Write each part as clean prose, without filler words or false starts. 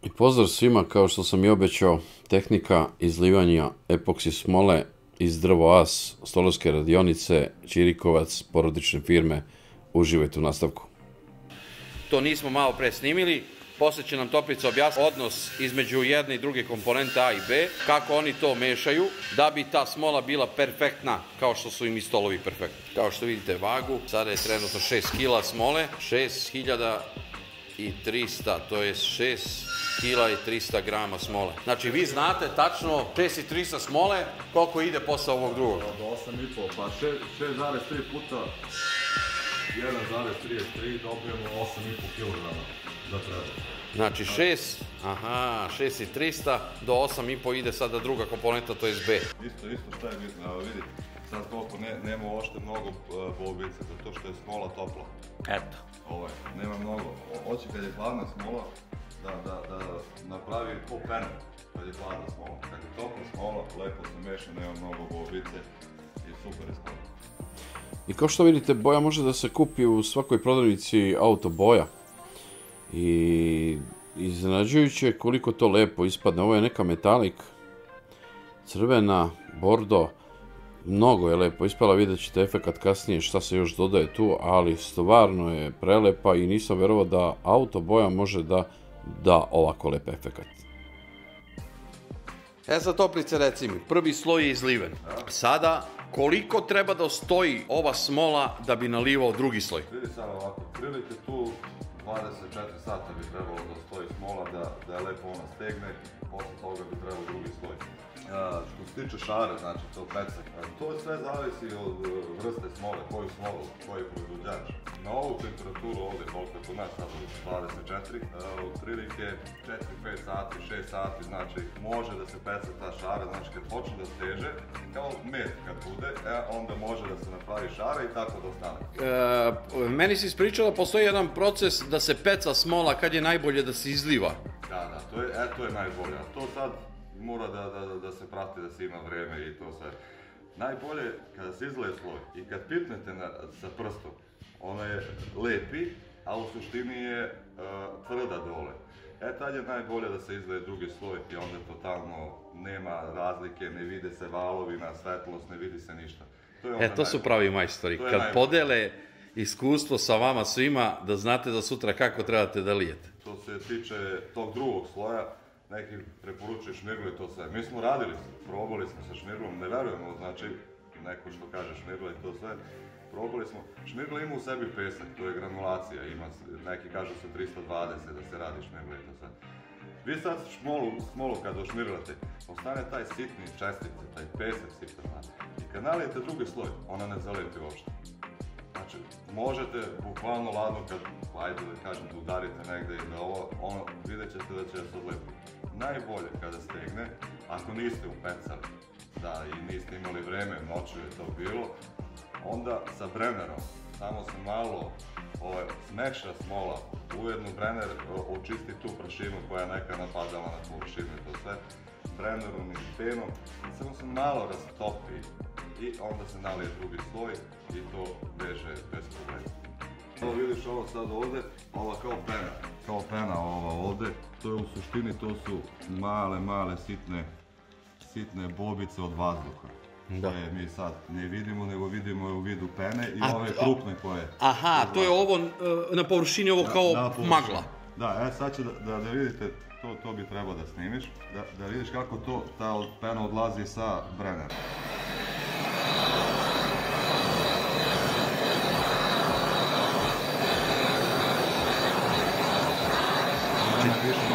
I pozdrav svima, kao što sam i obećao, tehnika izlivanja epoksi smole iz Drvo As, stolarske radionice, Čirikovac, porodične firme. Uživajte u nastavku. To nismo malo pre snimili, posle će nam Toplica objasniti odnos između jedne i druge komponente A i B, kako oni to mešaju, da bi ta smola bila perfektna, kao što su im i stolovi perfektni. Kao što vidite vagu, sada je trenutno 6 kila smole, 6300, to je 6300 grama smole. Znači vi znate tačno 6300 smole koliko ide posle ovog drugog. Do 8,5, pa 6,3 puta 1,33 dobijemo 8,5 kg za treba. Znači 6300 do 8,5 ide sada druga komponenta, to je B. Isto šta je bitno, evo vidite, sad koliko nema ošte mnogo bobice, zato što je smola topla. Eto. Nema mnogo, hoće kad je hladna smola da napravi po pene, kad je hladna smola. Kad je topla smola, lepo se meša, nema mnogo bobice i super je smola. I kao što vidite, boja može da se kupi u svakoj prodavnici auto boja. I iznenađujuće koliko to lepo ispadne. Ovo je neka metalik, crvena, bordo, mnogo je lepo ispala, vidjet ćete efekat kasnije šta se još dodaje tu, ali stvarno je prelepa i nisam verovao da auto boja može da da ovako lep efekat. Sad Toplice, reci mi, prvi sloj je izliven. Sada, koliko treba da stoji ova smola da bi nalivao drugi sloj? Vidi sad ovako, prilike tu 24 sata bi trebalo da stoji smola, da je lepo ona stegne, posle toga bi trebalo drugi sloj. Što se tiče šare, znači to pecak, to sve zavisi od vrste smole, koju smolu, koji proizvođač. Na ovu temperaturu ovdje, koliko je kod nas sad 24, otprilike 4-5 sati, 6 sati, znači može da se peca ta šara, znači kad počne da steže, kao med kad bude, onda može da se napravi šara i tako da ostane. Meni si ispričao da postoji jedan proces da se peca smola kad je najbolje da se izliva. Da, to je najbolje, a to sad mora da se prati, da se ima vreme i to sve. Najbolje kada se izleje sloj i kad pipnete sa prstom, ona je lepi, a u suštini je tvrda dole. Tad je najbolje da se izleje drugi sloj i onda totalno nema razlike, ne vide se valovina, svetlost, ne vidi se ništa. To su pravi majstori, kad podele iskustvo sa vama svima, da znate da sutra kako trebate da lijete. Što se tiče tog drugog sloja, neki preporučuje šmirglu i to sve. Mi smo radili, probali smo sa šmirglom, ne verujemo, znači, neko što kaže šmirgla i to sve, probali smo. Šmirgla ima u sebi pesak, to je granulacija, neki kažu se 320 da se radi šmirgla i to sve. Vi sad smolu kad ošmirglate, ostane taj sitni čestice, taj pesak sitan, i kad nalijete drugi sloj, ona ne zaleti uopšte. Znači, možete bukvalno ladno kad, ajde da kažem, da udarite negde i da ovo, vidjet ćete da će se odlepiti. Najbolje kada stegne, ako niste upecali, da i niste imali vreme, noću je to bilo, onda sa brenerom, samo se malo smeša smola, ujedno brener očisti tu prašinu koja je neka napadala na površinu i to sve, brenerom i penom, samo se malo rastopi i onda se nalije drugi sloj i to veže bez problema. Ovo vidiš ovo sad ovde, ova kao pena ova ovde, to je u suštini, to su male sitne bobice od vazduha. Koje mi sad ne vidimo, nego vidimo je u vidu pene i ove krupne koje... Aha, to je ovo na površini, ovo kao magla. Da, sad ću da vidite, to bi trebao da snimiš, da vidiš kako ta pena odlazi sa brenera.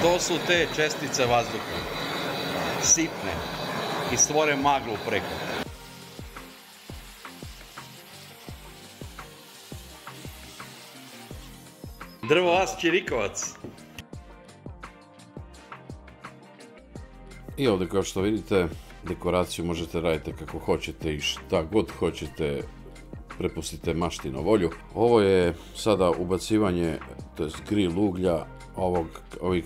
To su te čestice vazduha, sitne, i stvore maglu preko. Drvo As, Čirikovac. I ovdje, kao što vidite, dekoraciju možete raditi kako hoćete i šta god hoćete, prepustite mašti na volju. Ovo je sada ubacivanje, to je grill uglja, ovih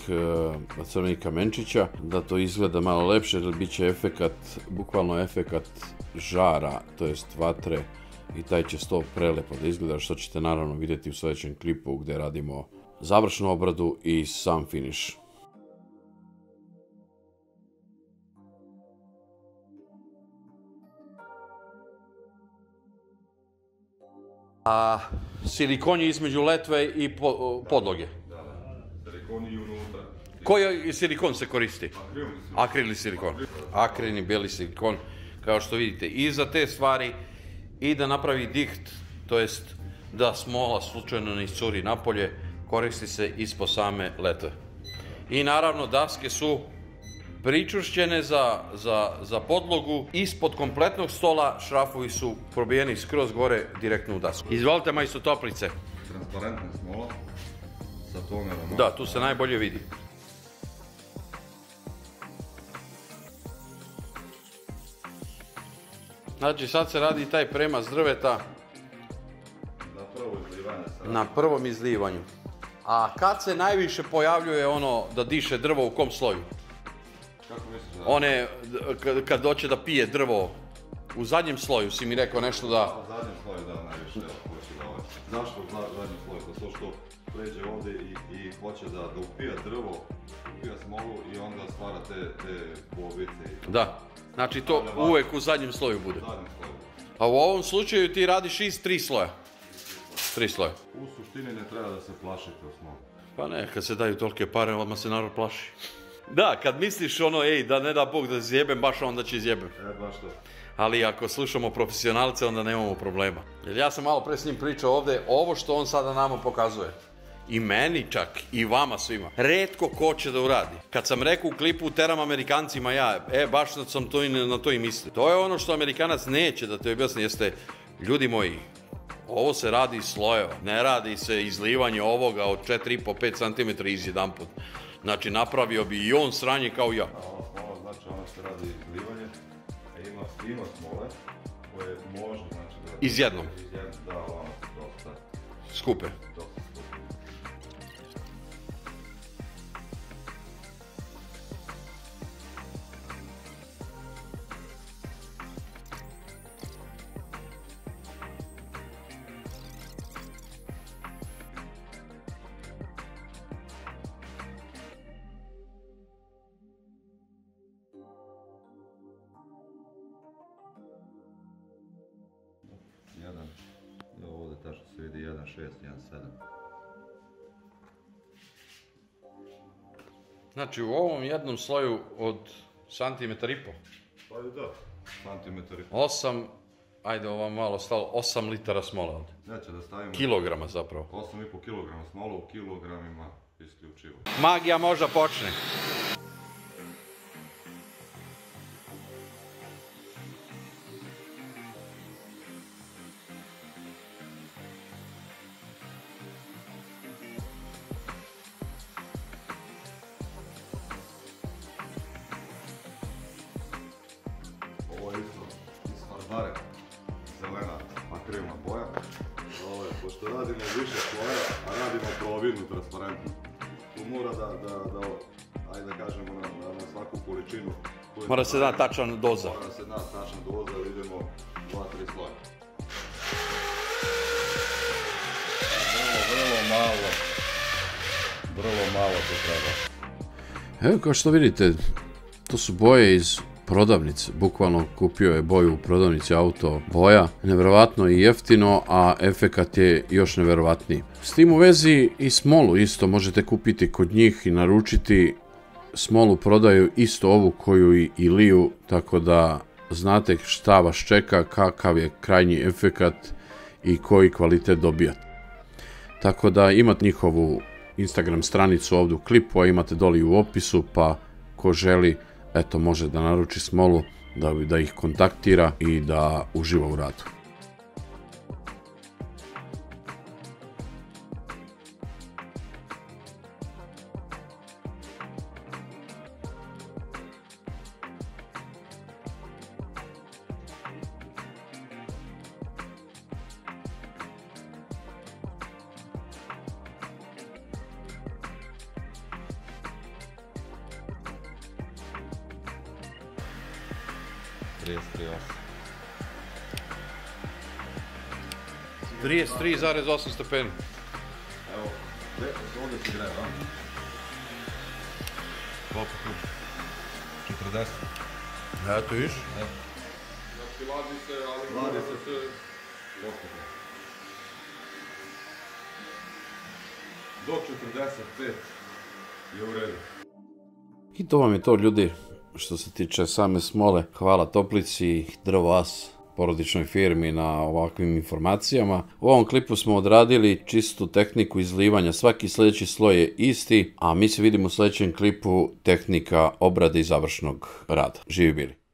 crvenih kamenčića, da to izgleda malo lepše, jer bit će efekat, bukvalno efekat žara, to jest vatre, i taj će sto prelepo da izgleda, što ćete naravno vidjeti u sljedećem klipu gdje radimo završnu obradu i sam finish. A silikon je između letve i podloge. Da, silikon i unutra. Koji silikon se koristi? Akrilni silikon. Akrilni silikon. Akrilni beli silikon, kao što vidite. I za te stvari i da napravi diht, to jest da smola slučajno ne iscuri napolje, koristi se ispod same letve. I naravno daske su pričvršćene za podlogu, ispod kompletnog stola šrafovi su probijeni skroz gore direktno u dasku. Izvolite, majstor Toplice. Transparentna smola sa tonerom. Da, tu se najbolje vidi. Znači sad se radi taj premaz drveta na prvom izlivanju. A kad se najviše pojavljuje ono da diše drvo u kom sloju? Kako misliš da? One, kad doće da pije drvo, u zadnjem sloju si mi rekao nešto da... U zadnjem sloju da najviše hoće da ovaj. Zašto u zadnjem sloju? To što pređe ovdje i hoće da upija drvo, upija smolu i onda stvara te bobice. Da, znači to uvek u zadnjem sloju bude. U zadnjem sloju. A u ovom slučaju ti radiš iz 3 sloja. 3 sloja. U suštini ne treba da se plašite u smolu. Pa ne, kad se daju tolike pare, odmah se narod plaši. Da, kad misliš ono, ej, da ne da Bog da zjebem, baš onda će zjebem. Baš to. Ali ako slušamo profesionalce, onda nemamo problema. Jer ja sam malo pre s njim pričao ovdje, ovo što on sada nama pokazuje, i meni čak, i vama svima, retko ko će da uradi. Kad sam rekao u klipu teram Amerikancima ja, baš sam na to i mislio. To je ono što Amerikanac neće da te objasni, jeste, ljudi moji, ovo se radi slojeva, ne radi se izlivanje ovoga od 4,5-5 cm iz jedan put. Znači napravio bi i on sranje kao ja. Ova smola, znači ona se radi izlivanje, a ima smole koje može, znači da... Iz jednom? Iz jednom, da, ono se dosta... Skupe. Dosta skupe. Ovdje tačno se vidi 1,6, 1,7. Znači u ovom jednom sloju od centimetar i po. Pa i da, centimetar i po. 8, ajde ovo malo stalo, 8 litara smole ovdje. Neće da stavimo... Kilograma zapravo. 8,5 kilograma smola u kilogramima isključivo. Magija možda počne. Ovo je isto iz Hardare, zelena akrilna boja. Pošto radimo više sloja, a radimo polovidnu transparentnu, tu mora da ajde da kažemo na svaku količinu. Mora se da tačan doza. Mora se da tačan doza, vidimo 2-3 sloja. Vrlo malo to treba. Evo kao što vidite, to su boje iz prodavnice, bukvalno kupio je boju u prodavnici auto boja, nevjerovatno i jeftino, a efekat je još nevjerovatniji. S tim u vezi i smolu isto možete kupiti kod njih i naručiti. Smolu prodaju isto ovu koju i liju, tako da znate šta vas čeka, kakav je krajnji efekat i koji kvalitet dobijate. Tako da imate njihovu Instagram stranicu ovdje u klipu, a imate doli u opisu, pa ko želi, eto, može da naruči smolu, da ih kontaktira i da uživa u radu. Trideset 33,8 stepeni. Evo, ovdje se greje, a? Koliko tu? 40. Eto viš. Znači, ladi se, ali... Ladi se. Dosta. do 45 je u redu. I to vam je to, ljudi, što se tiče same smole. Hvala Toplici, Drvo As, porodičnoj firmi, na ovakvim informacijama. U ovom klipu smo odradili čistu tehniku izlivanja. Svaki sljedeći sloj je isti, a mi se vidimo u sljedećem klipu tehnika obrade i završnog rada. Živi bili!